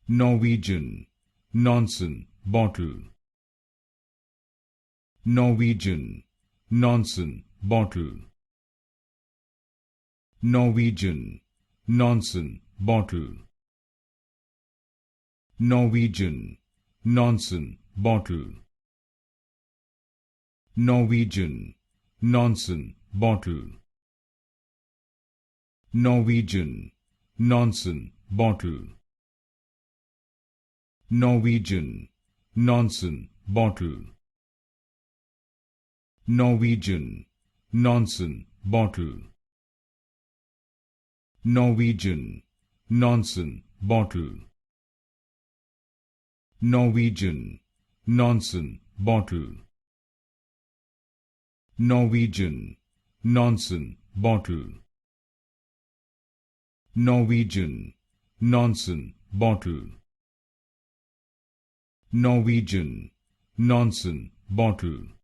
Norwegian, Nansen Bottle. Norwegian, Nansen Bottle. Norwegian, Nansen Bottle. Norwegian, Nansen Bottle. Norwegian, Nansen Bottle. Norwegian, Nansen Bottle. Norwegian, Nansen Bottle. Norwegian, Nansen Bottle. Norwegian, Nansen Bottle. Norwegian, Nansen Bottle. Norwegian, Nansen Bottle. Norwegian, Nansen Bottle. Norwegian, Nansen Bottle.